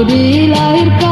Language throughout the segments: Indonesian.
dilahirkan.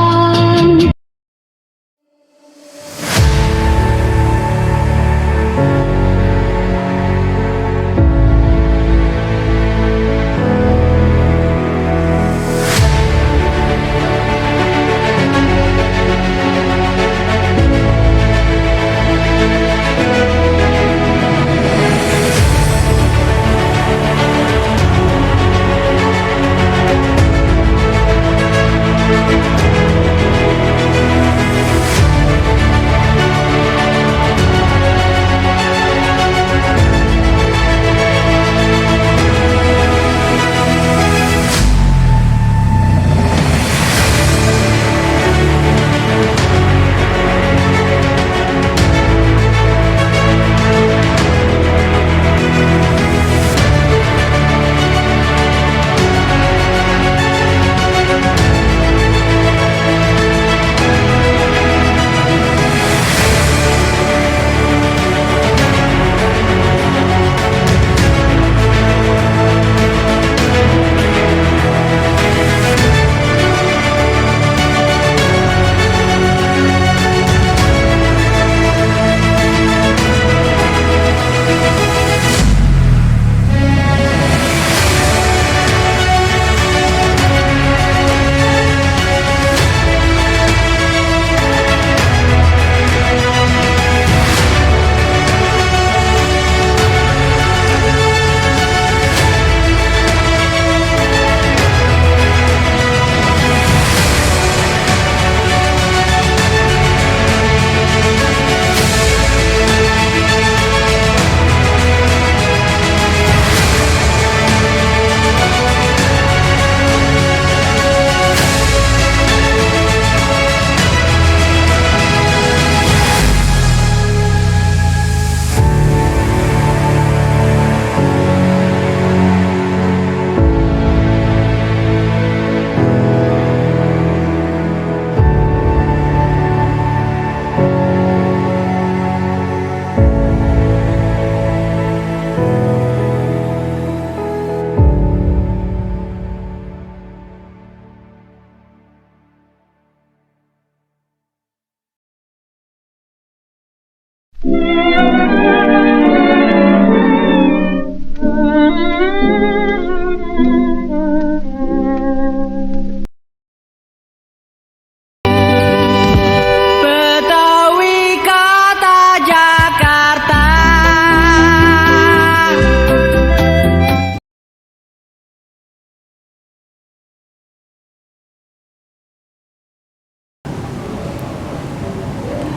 Betawi kota Jakarta.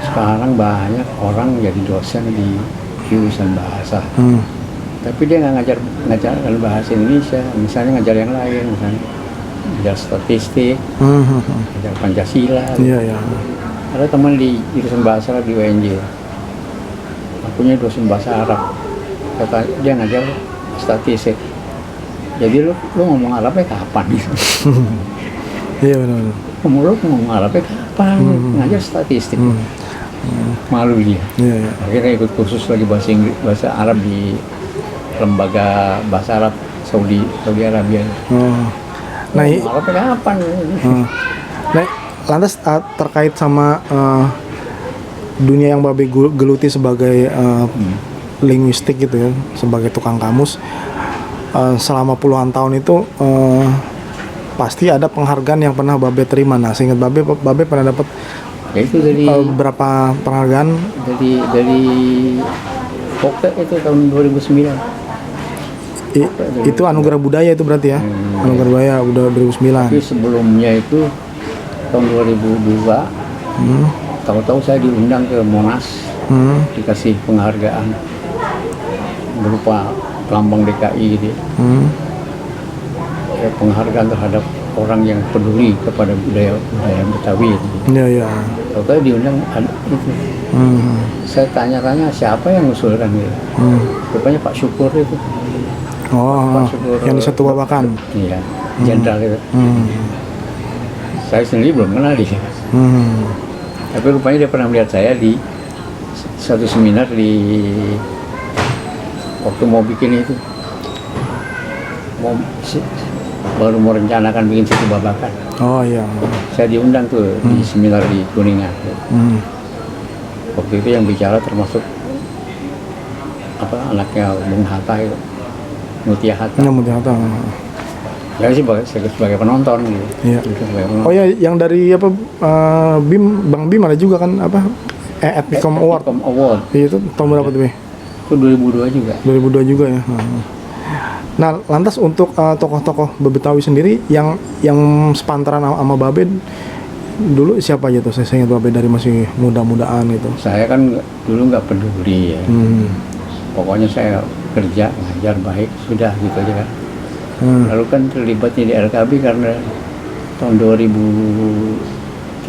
Sekarang banyak orang jadi dosen di jurusan bahasa, tapi dia nggak ngajar bahasa Indonesia, misalnya ngajar yang lain, misalnya ngajar statistik, ngajar Pancasila. Iya. Ada teman di jurusan bahasa di UNJ, akunya dosen bahasa Arab, kata dia ngajar statistik. Jadi lu ngomong Arabnya kapan? Iya benar. Lu ngomong Arabnya kapan? Ngajar statistik. Malu dia. Iya. Akhirnya ikut kursus lagi bahasa Arab di lembaga bahasa Arab Saudi Arabia. Nah, Arabnya kapan? Nah, lantas terkait sama dunia yang Babe geluti sebagai linguistik gitu ya, sebagai tukang kamus, selama puluhan tahun itu pasti ada penghargaan yang pernah Babe terima. Nah, seingat Babe pernah dapat Itu dari berapa penghargaan? dari Pokte itu tahun 2009. Itu anugerah budaya itu berarti ya? Anugerah budaya udah 2009. Tapi sebelumnya itu tahun 2002, tahu-tahu saya diundang ke Monas, dikasih penghargaan berupa lambang DKI gitu. Penghargaan terhadap orang yang peduli kepada budaya Betawi. Iya. Tahu-tahu diundang itu. Saya tanya-tanya siapa yang ngusulkan gitu. Rupanya Pak Syukur itu. Oh, Pak Syukur, yang di Satu Babakan. Iya, jenderal itu. Saya sendiri belum kenal dia. Tapi rupanya dia pernah melihat saya di satu seminar waktu mau bikin itu. baru merencanakan bikin situ babakan. Oh iya. Saya diundang tuh di seminar di Kuningan. Hmm. Waktu itu yang bicara termasuk anaknya Bung Hatta itu, Mutia Hatta. Yang mau dihantar. Ya sih sebagai penonton gitu. Iya. Sebagai penonton. Oh ya, yang dari Bang Bim ada juga kan Epicom Award. Epicom Award Itu tahun berapa tuh, Be? itu 2002 juga. 2002 juga ya. Nah, lantas untuk tokoh-tokoh Betawi sendiri yang sepantaran sama Babe dulu siapa aja tuh? Saya ingat Babe dari masih muda-mudaan gitu. Saya kan dulu nggak peduli ya. Pokoknya saya kerja ngajar baik sudah gitu aja kan. Lalu kan terlibatnya di RKB karena tahun 2003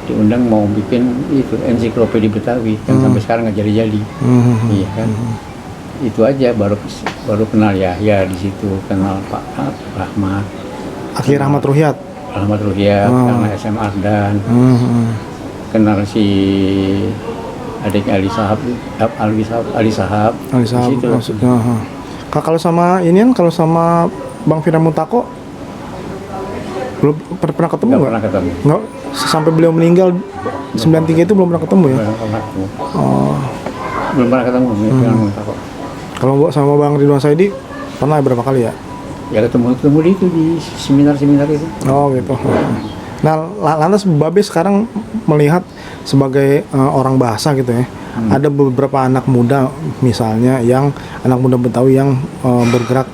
diundang mau bikin itu ensiklopedia Betawi kan sampai sekarang nggak jadi. Iya kan. Itu aja baru kenal Yahya di situ, kenal Pak Rahmat. Akhir Rahmat Ruhyat. Rahmat Ruhyat, karena SM Ardan. Kenal si adiknya Ali Sahab di situ. Maksudnya. Kalau sama ini kan, kalau sama Bang Firman Mutako belum pernah ketemu nggak? Pernah ketemu. Nggak, sampai beliau meninggal 93 itu belum pernah ketemu ya? Belum pernah ketemu. Kalau sama Bang Ridwan Saidi pernah berapa kali ya? Ya ketemu di itu di seminar-seminar itu. Oh gitu. Nah, lantas Babe sekarang melihat sebagai orang bahasa gitu ya. Ada beberapa anak muda misalnya anak muda Betawi yang bergerak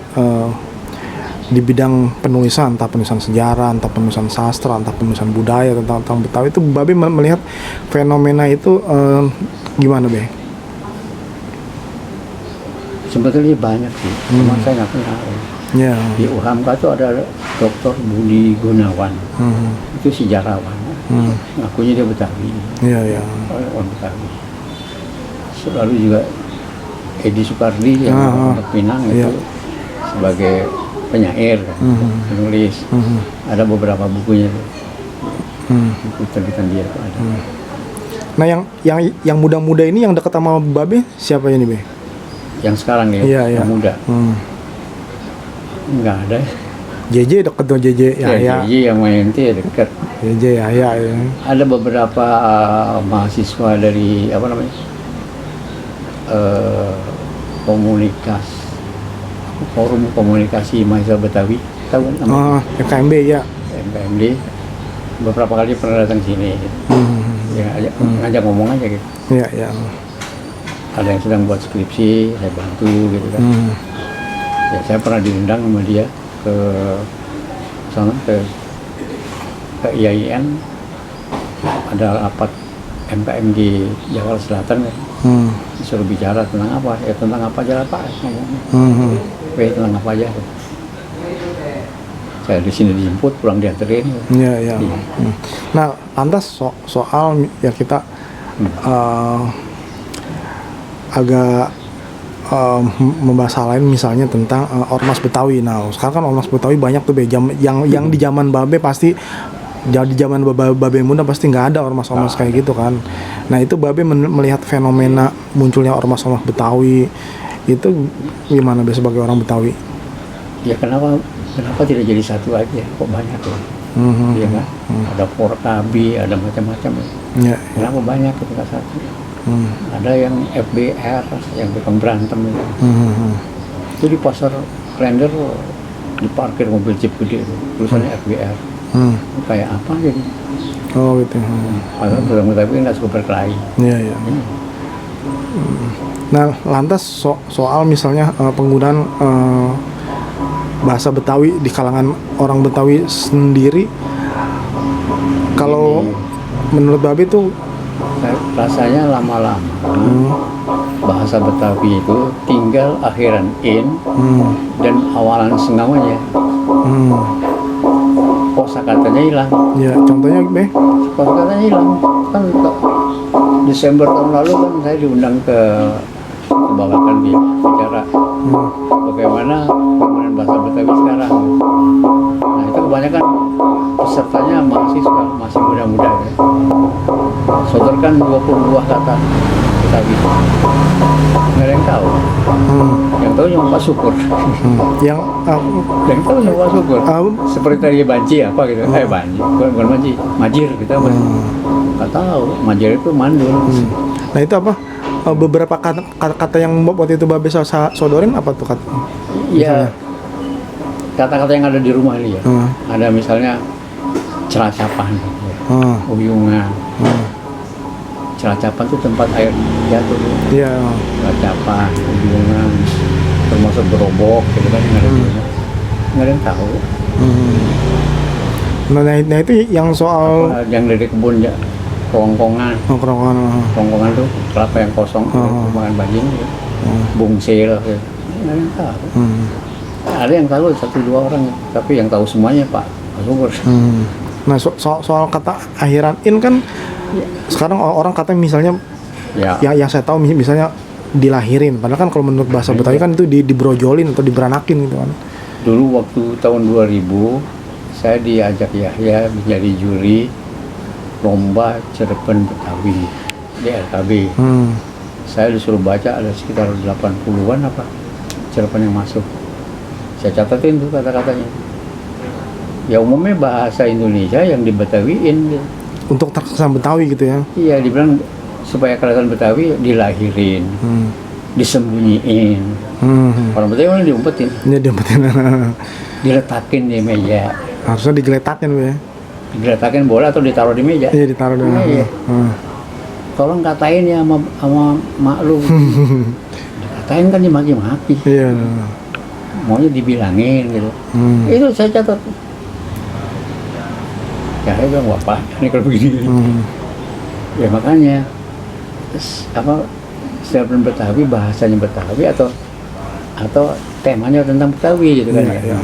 di bidang penulisan, entah penulisan sejarah, entah penulisan sastra, entah penulisan budaya tentang Betawi, itu Babe melihat fenomena itu gimana, Be? Sebetulnya banyak sih, cuma saya nggak kenal. Yeah. Di UHAMKA itu ada Dr. Budi Gunawan, itu sejarawan, ngakunya dia Betawi, orang Betawi. Lalu juga Edi Sukardi yang untuk Pinang itu sebagai penyair, penulis, ada beberapa bukunya, buku terbitan dia itu ada. Nah, yang muda-muda ini yang dekat sama Babe siapa ini, Be? Yang sekarang ya, yang muda. Nggak ada. JJ dekat tuh, JJ ya. JJ yang main itu ya dekat. JJ ya. Ada beberapa mahasiswa dari Forum Komunikasi Mahasiswa Betawi, tahu kan namanya? FKMB ya. FKMB. Beberapa kali pernah datang sini. Ya, ngajak ngomong aja gitu. Iya. Ada yang sedang buat skripsi, saya bantu gitu kan. Ya, saya pernah diundang sama dia ke sana ke IAIN, ada rapat MKM di Jakarta Selatan ya. Disuruh bicara tentang apa? Ya tentang apa aja lah Pak ngomongnya. Tentang apa aja. Saya di sini dijemput, pulang dianterin. Iya. Nah, lantas soal ya kita agak membahas hal lain, misalnya tentang ormas Betawi. Nah, sekarang kan ormas Betawi banyak tuh, yang di zaman Babe pasti, di zaman Babe muda pasti nggak ada ormas-ormas kayak gitu kan. Nah, itu Babe melihat fenomena munculnya ormas-ormas Betawi itu gimana, Be, sebagai orang Betawi? Ya kenapa tidak jadi satu aja, kok banyak loh. Iya kan? Ada Porkabi, ada macam-macam. Ya. Kenapa banyak ketika satu? Ada yang FBR, yang tukang berantem itu. Itu di pasar Klender diparkir mobil jeep gede itu, tulisannya FBR. Kayak apa jadi? Oh gitu. Padahal tapi nggak suka berkelahi. Iya. Nah, lantas soal misalnya penggunaan bahasa Betawi di kalangan orang Betawi sendiri, kalau menurut Babe itu rasanya lama-lama bahasa Betawi itu tinggal akhiran in dan awalan sengawanya. Kosakatanya hilang. Ya, contohnya, Be? Kosakatanya hilang. Kan Desember tahun lalu kan saya diundang ke Babakan dia bicara bagaimana penggunaan bahasa Betawi sekarang. Nah, itu kebanyakan pesertanya mahasiswa, masih muda-muda ya. Saudara melahirkan 20 buah kata Betawi. Nggak ada yang tahu. Yang tahu cuma Pak Syukur. Yang Yang tahu cuma Pak Syukur. Seperti tadi banci apa gitu. Banci, bukan banci, majir kita apa? Nggak tahu. Majir itu mandul. Nah itu apa? Beberapa kata yang waktu itu Babe sodorin apa tuh kata? Iya. Kata-kata yang ada di rumah ini ya. Ada misalnya celacapan, uyungan. Celacapan itu tempat air jatuh. Iya. Celacapan, uyungan, termasuk gerobok, gitu kan nggak ada di rumah. Nggak ada yang tahu. Nah itu yang soal Apa, yang dari kebun ya, kerongkongan. Kerongkongan itu kelapa yang kosong, makan bajing, gitu. Bungsil, gitu. Nggak ada yang tahu. Ada yang tahu 1-2 orang, tapi yang tahu semuanya Pak Syukur. Nah soal kata akhiran in kan sekarang orang kata misalnya yang saya tahu misalnya dilahirin, padahal kan kalau menurut bahasa Betawi kan itu dibrojolin atau diberanakin gitu kan. Dulu waktu tahun 2000 saya diajak Yahya menjadi juri lomba cerpen Betawi di LKB. Saya disuruh baca ada sekitar 80-an apa cerpen yang masuk. Saya catatin tuh kata-katanya. Ya umumnya bahasa Indonesia yang dibetawiin gitu. Untuk terkesan Betawi gitu ya. Iya, dibilang supaya kelihatan Betawi dilahirin, disembunyiin. Orang Betawi kan diumpetin. Ini diumpetin. Diletakin di meja. Harusnya digeletakin ya. Digeletakin boleh atau ditaruh di meja. Iya, ditaruh di meja. Iya. Tolong katain ya sama mak lu. Dikatain kan dimaki-maki. Iya. Maunya dibilangin gitu. Itu saya catat. Ya saya bilang apa ini kalau begini. Ya makanya apa cerpen Betawi bahasanya Betawi atau temanya tentang Betawi gitu kan. Ya.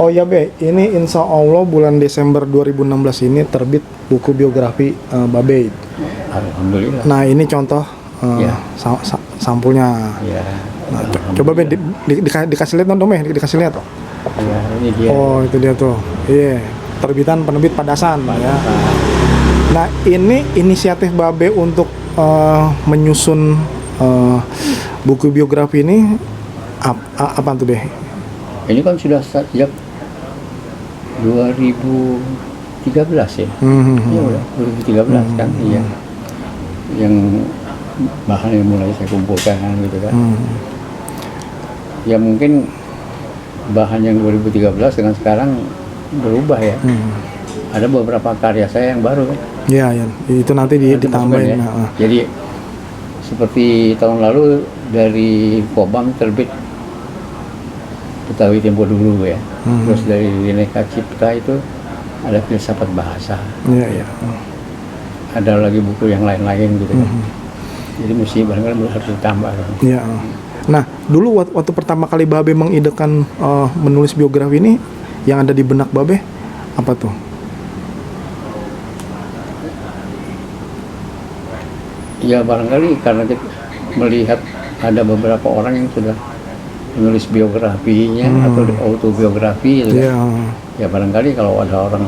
Oh ya Be, ini insya Allah bulan Desember 2016 ini terbit buku biografi Babe. Alhamdulillah. Nah ini contoh sampulnya. Ya. Nah, coba Be dikasih lihat dong dikasih lihat. Ya, ini dia. Oh itu dia tuh. Iya. Terbitan penerbit Padasan ya. Nah ini inisiatif Babe untuk menyusun buku biografi ini apa tuh deh? Ini kan sudah sejak 2013 ya. Iya udah 2013 kan. Iya. Yang bahan yang mulai saya kumpulkan gitu kan. Ya mungkin bahan yang 2013 dengan sekarang berubah ya. Ada beberapa karya saya yang baru kan. Iya, ya. Itu nanti ditambahin. Ya. Jadi seperti tahun lalu dari Kobam terbit Betawi Tempo Dulu ya. Terus dari Bineka Cipta itu ada filsafat bahasa. Iya, iya. Ada lagi buku yang lain-lain gitu kan. Jadi mesti barangkali harus ditambah. Iya. Nah, dulu waktu pertama kali Babe mengidekan menulis biografi ini, yang ada di benak Babe apa tuh? Ya barangkali karena kita melihat ada beberapa orang yang sudah menulis biografinya atau autobiografi gitu kan. Ya barangkali kalau ada orang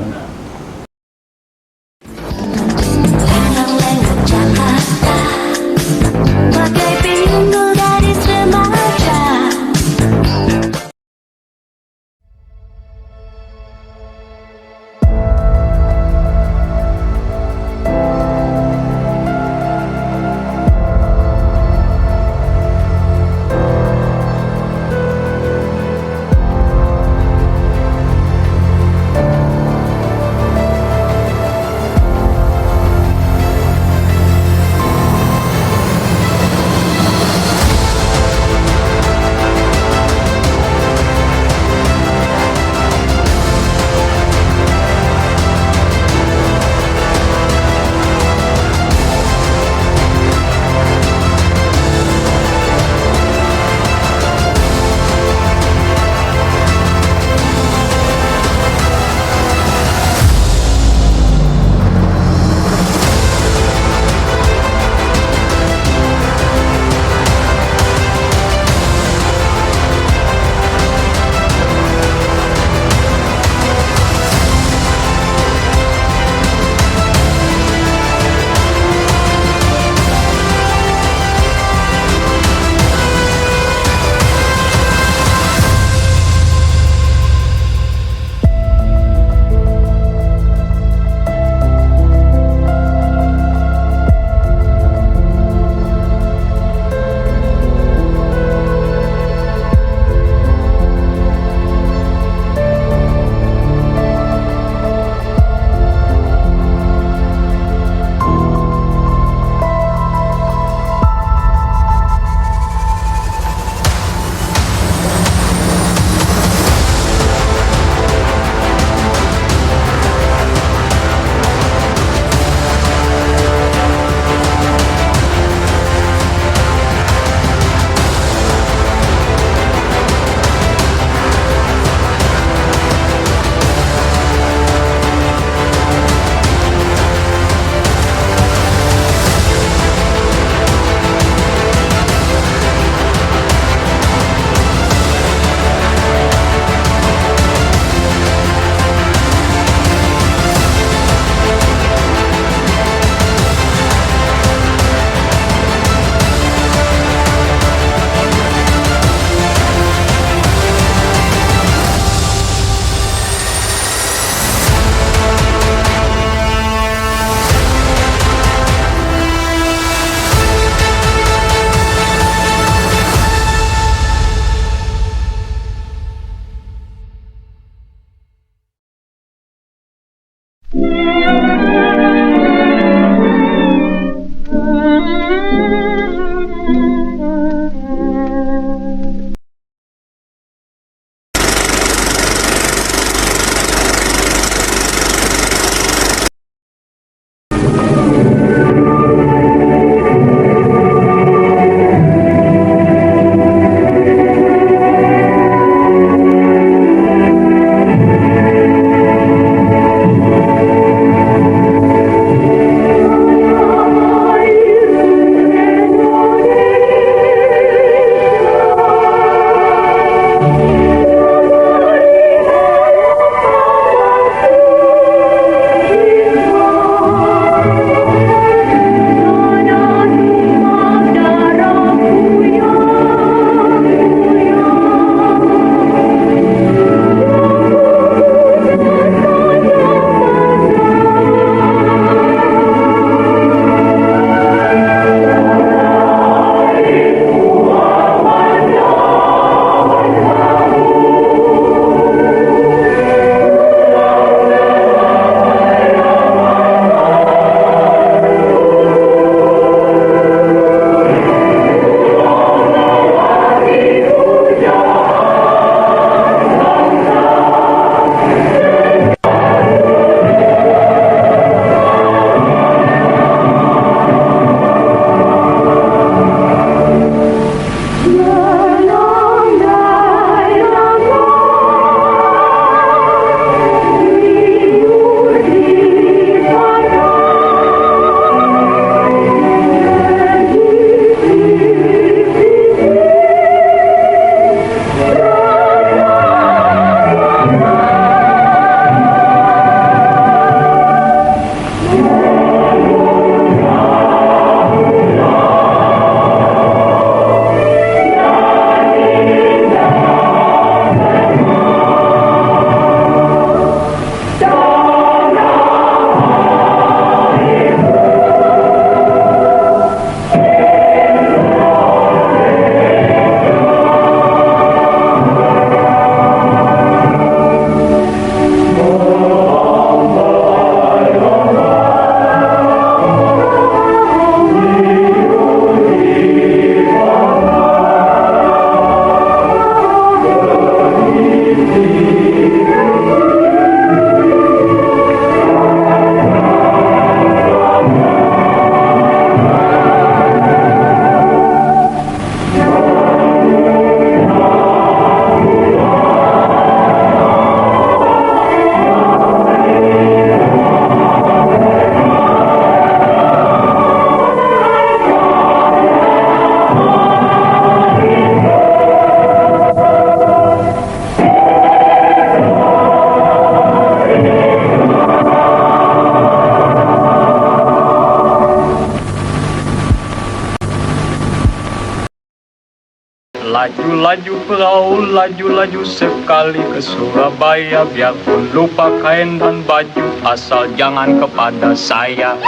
laju perahu, laju-laju sekali ke Surabaya. Biarpun lupa kain dan baju, asal jangan kepada saya.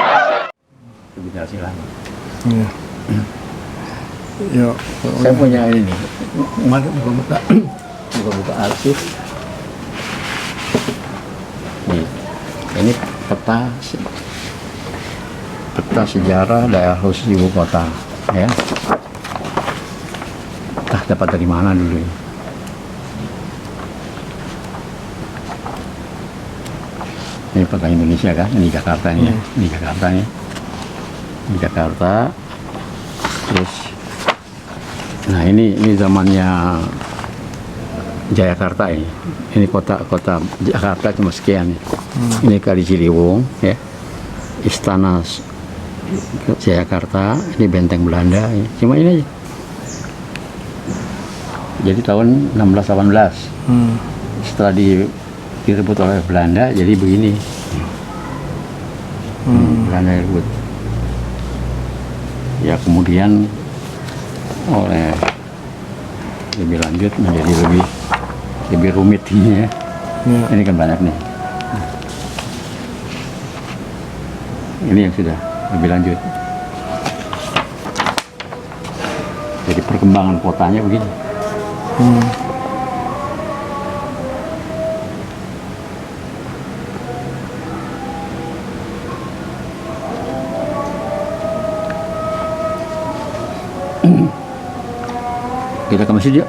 Generasi lama. Iya. Ya, Saya punya ini, kemarin buka arsip. Nih, ini peta sejarah daerah khusus ibu kota, ya. Entah dapat dari mana dulu ya. Ini peta Indonesia kan, ini Jakarta nih, ya. Ini Jakarta nih, ini Jakarta. Terus, nah ini zamannya Jayakarta ini. Ini kota Jakarta cuma sekian nih. Ini Kali Ciliwung, ya. Istana Jayakarta, ini benteng Belanda, ya. Cuma ini aja. Jadi tahun 1618, setelah direbut oleh Belanda, jadi begini. Belanda rebut. Ya kemudian oleh lebih lanjut menjadi lebih rumit ini ya. Ini kan banyak nih. Ini yang sudah lebih lanjut. Jadi perkembangan kotanya begini. Kita ke masjid yuk.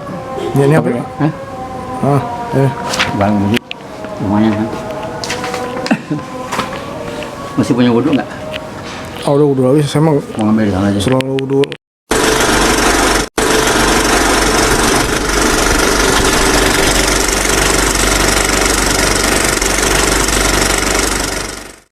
ini apa? Ya? Hah? Barang masjid lumayan kan. Masih punya wudhu nggak? Oh, udah lagi. Saya mau Mau ngambil di sana aja. selalu